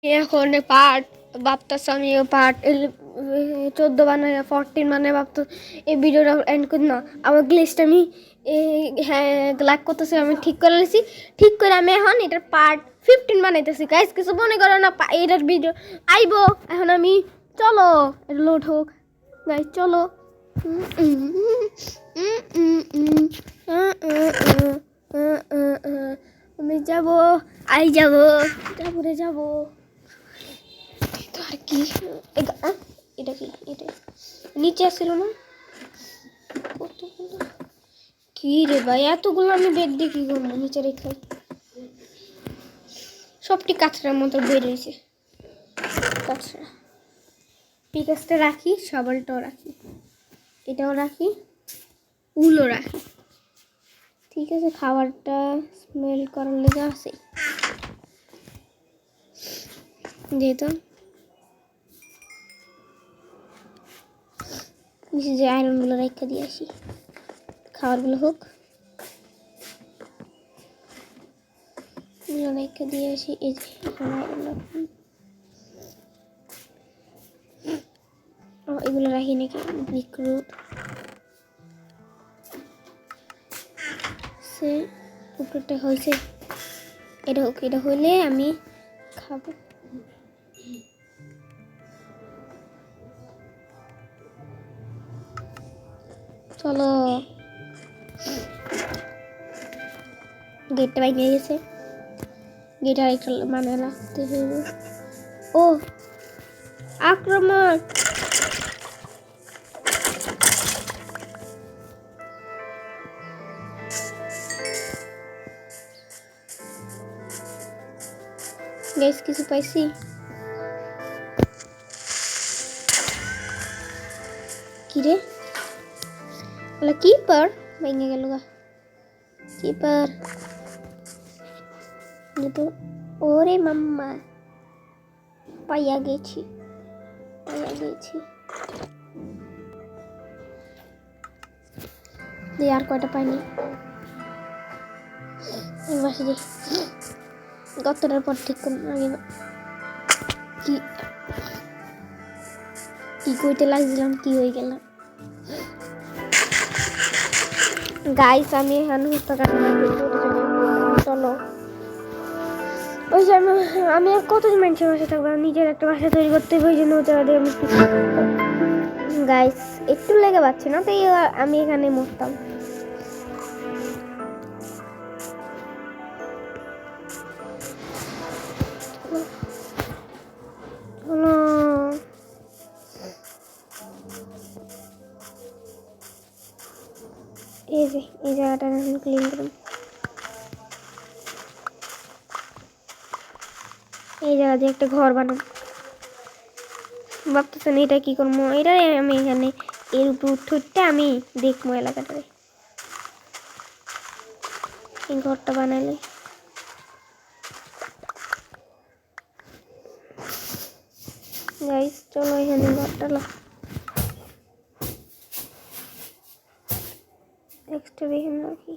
এখন পার্ট ভাবতেছি আমি পার্ট 14 বানায় 14 মানে ভাবতো এই ভিডিওটা এন্ড করি না। আমার গ্লিচটা আমি হ্যাঁ লাইক করতেছি, আমি ঠিক করে নিয়েছি। ঠিক করে আমি এখন এটার পার্ট 15 বানাইতেছি। গাইস কিছু মনে করো না, এটার ভিডিও আইবো। এখন আমি চলো এটা লোড হোক। গাইস চলো। আমি যাবো, যাবো তারপরে যাবো। আর কি এটা কি এটা নিচে আসছিল না কতগুলো? কি রে ভাই এতগুলো আমি ব্যাগ দিয়ে কি করবো? নিচে রেখে সবটি কাঁচড়ার মতো বের হয়েছে। কাঁচড়া পিকাসটা রাখি, শাবলটাও রাখি, এটাও রাখি, উলও রাখি। ঠিক আছে, খাবারটা স্মেল করার লেগে আছে যেহেতু নিচে যে আয়রনগুলো রেখে দিয়ে আসি, খাবারগুলো হোক রেখে দিয়ে আসি। এই যে এগুলো রাখি নাকি বিক্রুট সে উপরটা হয়েছে। এটা হোক, এটা হইলে আমি খাবো। চলো গেটটা বাইরে গেছে, গেট আর একটা মানে রাখতে হবে। ও আক্রমণ! গাইস কিছু পাইছি? কিরে বলে কিপার ভেঙে গেল গা। কিপার তো ওরে মাম্মা পাইয়া গেছি, পাইয়া গেছি। দিয়ে আর কয়টা পাইনি বাসে যে গতটার পর ঠিক করুন আগে কি কি কইতে লাগছিলাম, কি হয়ে গেলাম। গাইস আমি এখন চলো ওই যে আমি আর কতদিন মানুষের বাসা থাকবো, নিজের একটা বাসা তৈরি করতে ওই জন্য আমি গাইস একটু লেগে পাচ্ছি না, তাই আমি এখানে মরতাম। এই যে এই জায়গাটা ক্লিন করুন, এই জায়গা দিয়ে একটা ঘর বানাবো। ভাবতেছেন এটা কি করবো? এটা আমি এখানে এর উপর উঠতে আমি দেখবো এলাকাটারে এই ঘরটা বানাইলে। গাইস চলো এখানে ঘরটা এক্সট্রা এখানে রাখি।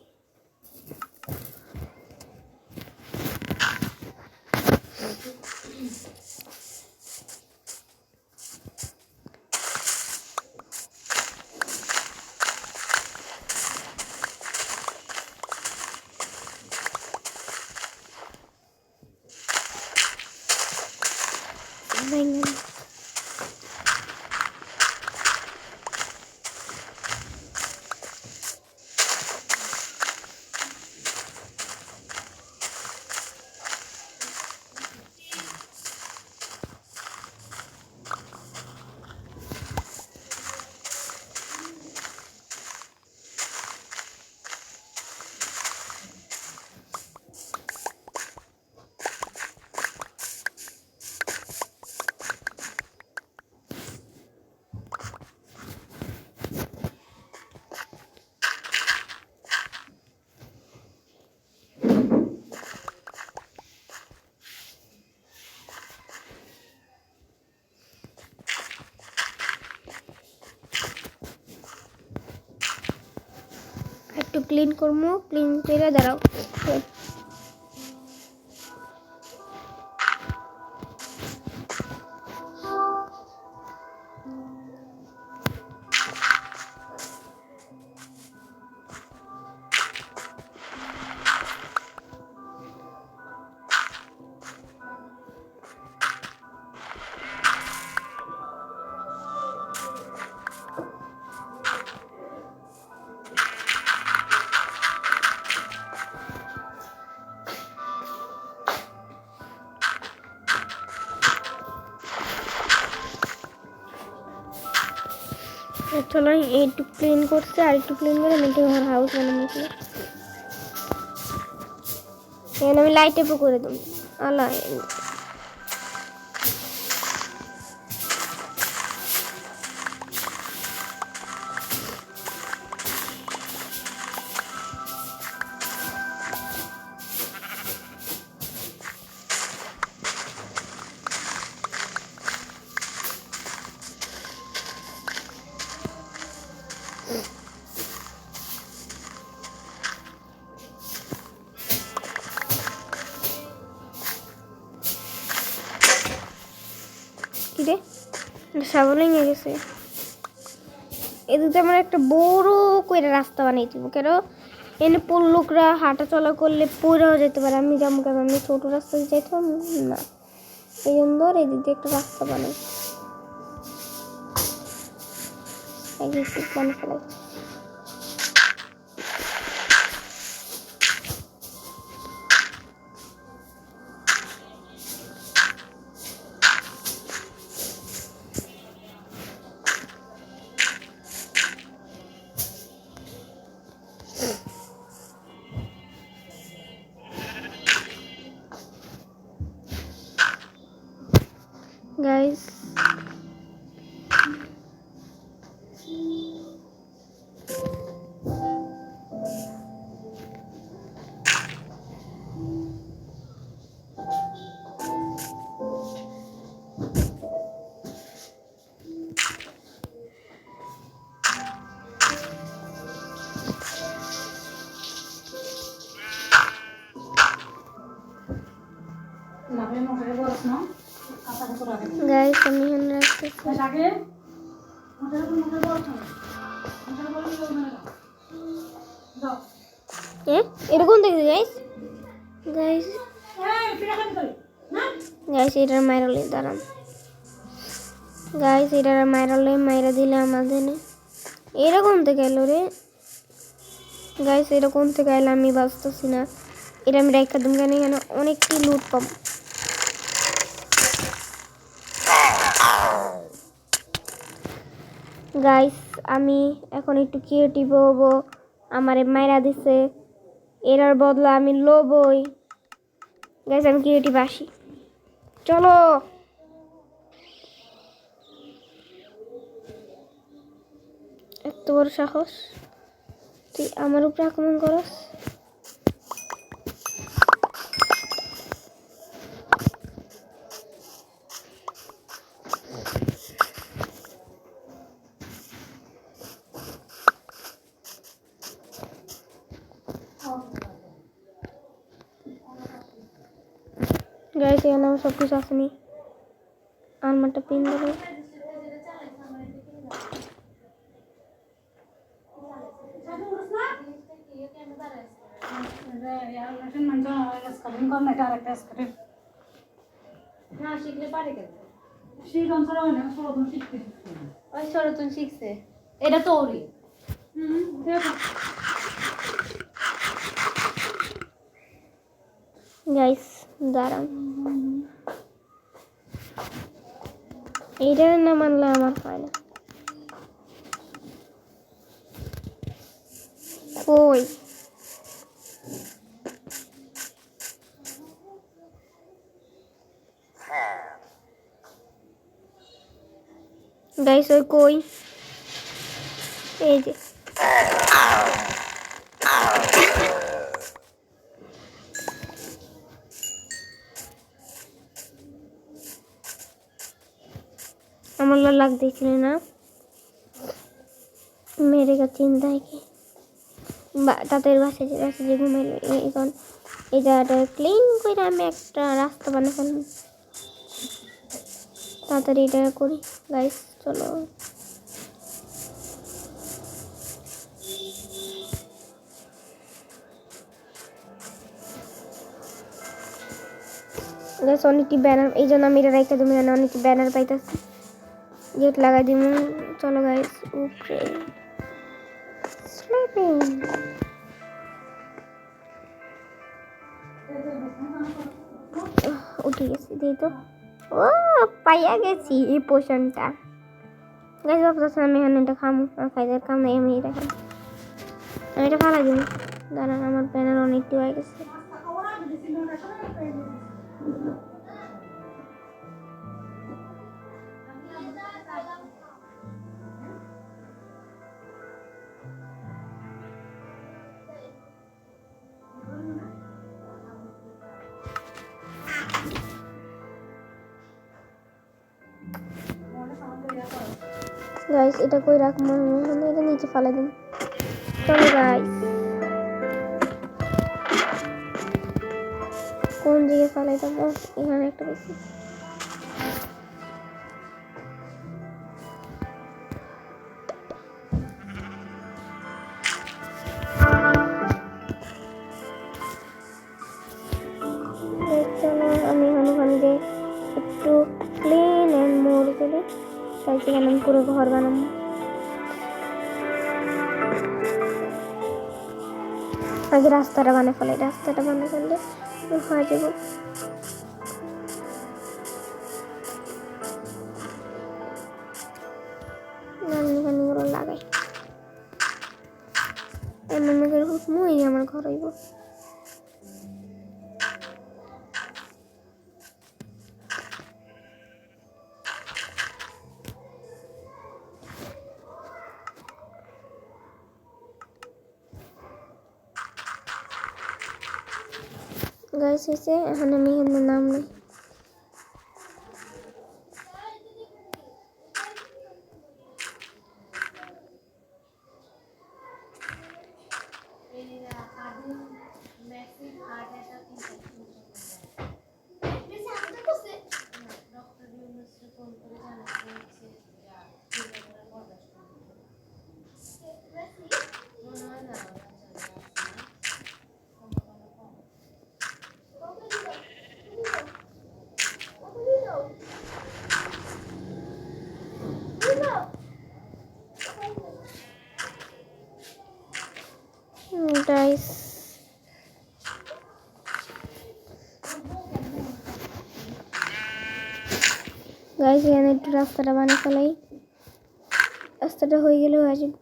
একটু ক্লিন করবো, ক্লিন করে দাঁড়াও। চলো একটু ক্লিন করছে আর একটু ক্লিন করে আমি একটু আমার হাউস বানাবো। এখানে আমি লাইট এপও করে দেবো আলা। কিরে সাবলে নিয়ে গেছে এদিকে আমার একটা বড় করে রাস্তা বানিয়ে দিব কেন এনে লোকরা হাঁটা চলা করলে পড়েও যেতে পারে। আমি যেমন কেন আমি ছোট রাস্তা দিয়ে যাইতাম না, এই জন্য এদিক দিয়ে একটা রাস্তা বানাই বানিয়ে ফেলাই। Guys, guys, আমি এখানে রাখতেছি। এরকম দেখি গাইস গাইস গাইস এটার মাইরালে দাঁড়ান গাইস এটার মাইরালে মাইরা দিলে আমাদের এরকম থেকে এলো রে গাইস এরকম থেকে এলে আমি বাঁচতেছি না। এটা আমি রেখা দিম কেন এখানে অনেকটি লুট পাবো। গাইস আমি এখন একটু ক্রিয়েটিভ হবো। আমারে মাইরা দিছে এরার বদলা আমি লবই। গাইস আমি ক্রিয়েটিভ আসি, চলো। এত বড় সাহস তুই আমার উপরে আক্রমণ করস। গাইস এখানে আমার সব কিছু আসেনি, আর্মারটা পিন দেবো। এটা তো ওরই গাইস দাঁড়ান, এইটা না মানলে আমার হয় না। কই গাইস ওই কই এই যে আমার লাগ দিয়েছিল না মেরে কা চিন্তা কি তাদের বাসে যে ঘুমাইলো। এখন এই জায়গাটা ক্লিন করে আমি একটা রাস্তা বানিয়ে ফেলব। তাড়াতাড়ি এটা করি গাইস, চলো। গাইস অনেকটি ব্যানার, এই জন্য আমি এটা রাখতে তুমি জানো অনেকটি ব্যানার পাইতেছি, গেট লাগাই দিব। চলো গাইস উপরে স্লিপিং উঠে গেছি, দিই তো। ও পাইয়া গেছি এই পোশনটা। গাইস ভাবতেছি আমি এখানে এটা খামু, আর খাইদের কাম নেই, আমি এটা খাম। আমি এটা ফালাই দিব। দাঁড়ান, আমার প্যানের অনেকটি হয়ে গেছে। গাইস এটা কই রাখবো, আমি এটা নিচে ফালাই দিন। চলো গাইস, কোন দিকে ফালাই দেবো? এখানে একটা বেশি। চলো আমি ওখানে যে একটু ক্লিন অ্যান্ড মোর করে তাই সেখানে আমি পুরো ঘর বানাবো। আগে রাস্তাটা বানিয়ে ফেলে, রাস্তাটা বানিয়ে ফেললে হয়ে যাবো। এখানে লাগাই এমন করে হুকমই আমার ঘর হইব। গাইস এসে এখন আমি এখানে নাম নেই। গাইস গাইস এখানে একটু রাস্তাটা বানিয়ে ফেলাই, রাস্তাটা হয়ে গেলে হয়ে যাবে।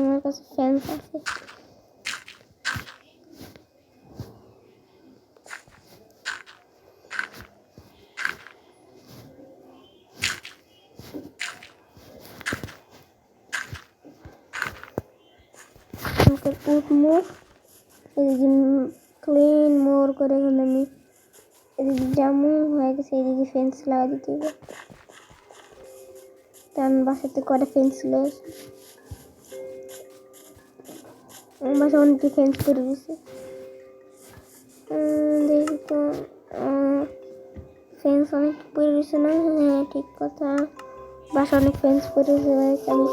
আমার কাছে ফ্যান্স আছে। উঠমো এদিকে ক্লিন মোর করে এখানে আমি এদিকে জামু হয়ে গেছে, এদিকে ফেন্স লাগা দিতে হবে। তার বাসাতে করে ফেন্স লয়ে বাসা অনেকটি ফেন্স করে দিয়েছে। দেখি তো ফেন্স অনেক পরে দিয়েছে না? হ্যাঁ ঠিক কথা, বাসা অনেক ফেন্স করে দিয়েছে। আমি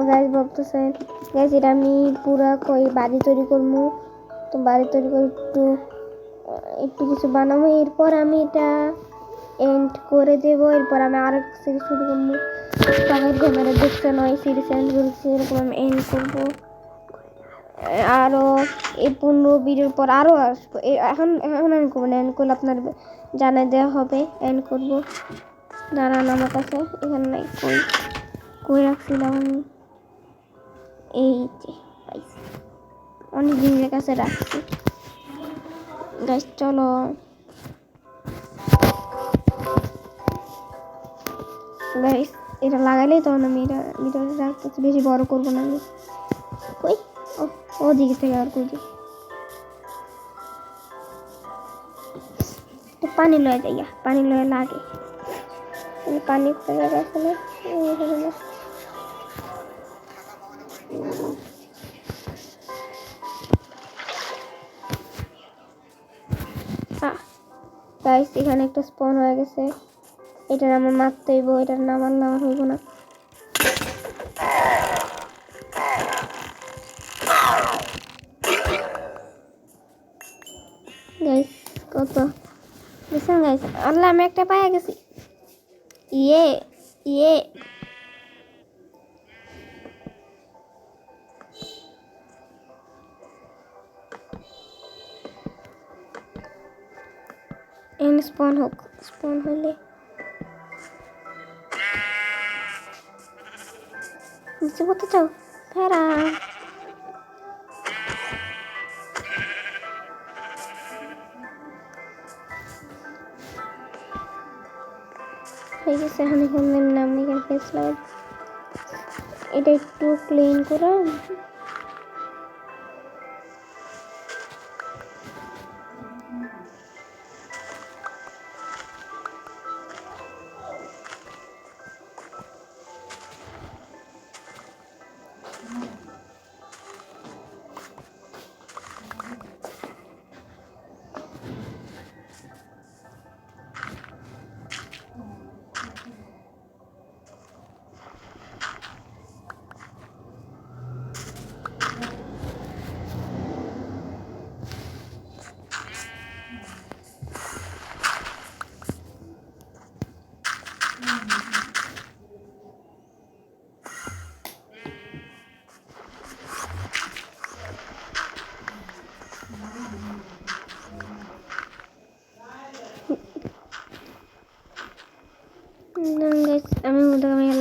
গাছ ভাবতেছেন গাছ এটা আমি পুরা কই বাড়ি তৈরি করবো, তো বাড়ি তৈরি করে একটু একটু কিছু বানাবো, এরপর আমি এটা এন্ড করে দেবো। এরপর আমি আরেক সিরিজ শুরু করবো। সবাই ক্যামেরা দেখতে নয় সিরিজ এন্ড করেছি, এরকম আমি এন্ড করবো। আরও এই 15 ভিডিওর পর আরও আসবো। এখন এখন আমি করবো না, এন্ড করলে আপনার জানাই দেওয়া হবে এন্ড করবো। দাঁড়ান আমার কাছে এখানে নাই, কই কই রাখছিলাম আমি, এই যে পাইছি, অনেক দিনের কাছে রাখছি। গাইস চলো গাইস এটা লাগাইলেই তখন আমি এটা ভিডিওটা রাখতেছি, বেশি বড় করবো না আমি। কই ওদিকে থেকে আর কই পানি লয়ে যাইয়া, পানি লয়ে লাগে, পানি ফেলে আসলে গাইস এখানে একটা স্পন হয়ে গেছে, এটার আমার মারতে হইব, এটার না মারলে আমার হইব না। গাইস কত বুঝছেন গাইস, আল্লাহ আমি একটা পায়ে গেছি। ইয়ে ইয়ে এন স্পন হোক, স্পন হলে নিচে পড়তে চাও ফেরা। হয়ে গেছে, এখানে হোমের নাম লিখে ফেস লাইট, এটা একটু ক্লিন করে আমি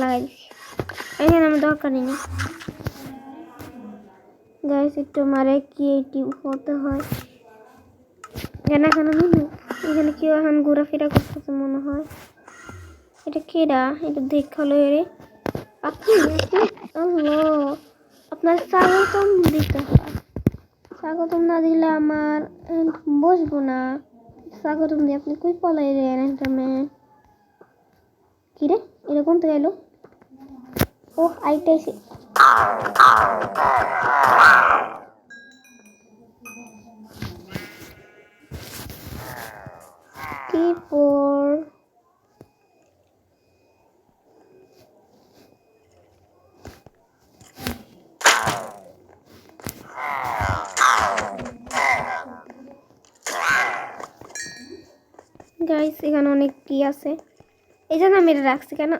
লাগাই দিচ্ছি। এখানে আমার দরকার নেই গাইস, একটু মারে ক্রিয়েটিভ হতে হয়। কেন এখানে এখানে কেউ এখন ঘোরাফেরা করতেছে মনে হয়। এটা কেডা? এটা দেখালো রে। আপনি আপনার স্বাগতম দিতে হয়। স্বাগতম না দিলে আমার বসবো না। স্বাগতম দিয়ে আপনি কই পলাই রে এন্টারমে কি রে? এরকম তো গেল। ও আইতেছি। কি পর গাইস, এখানে অনেক কি আছে, এই জন্য আমি এটা রাখছি। কেন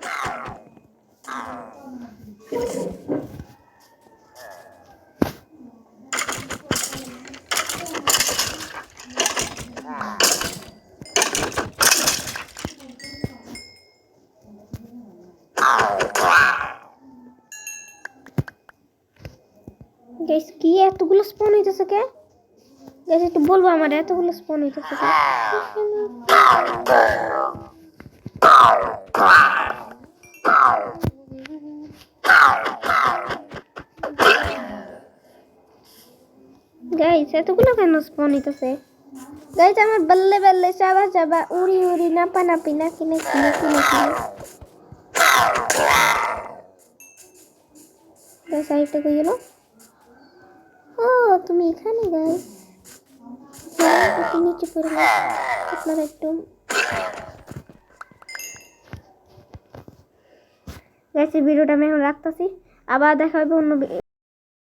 গাইস কি এতগুলো স্পন হইতেছে কে? গাইস একটু বলবো আমার এতগুলো স্পন হইতেছে কে? গাইস এতগুলো কেন স্পন হইতেছে? গাইস আমার বল্লে বল্লে চাবা চাবা উড়ি উড়ি নাপা নাপি নাকি নাকি নাকি নাকি। গাইস আইটা কই গেল? ও তুমি এখানে গাইস, একটু নিচে পড়ে আপনারা একটু গাইস, এই ভিডিওটা আমি এখন রাখতেছি, আবার দেখা হবে অন্য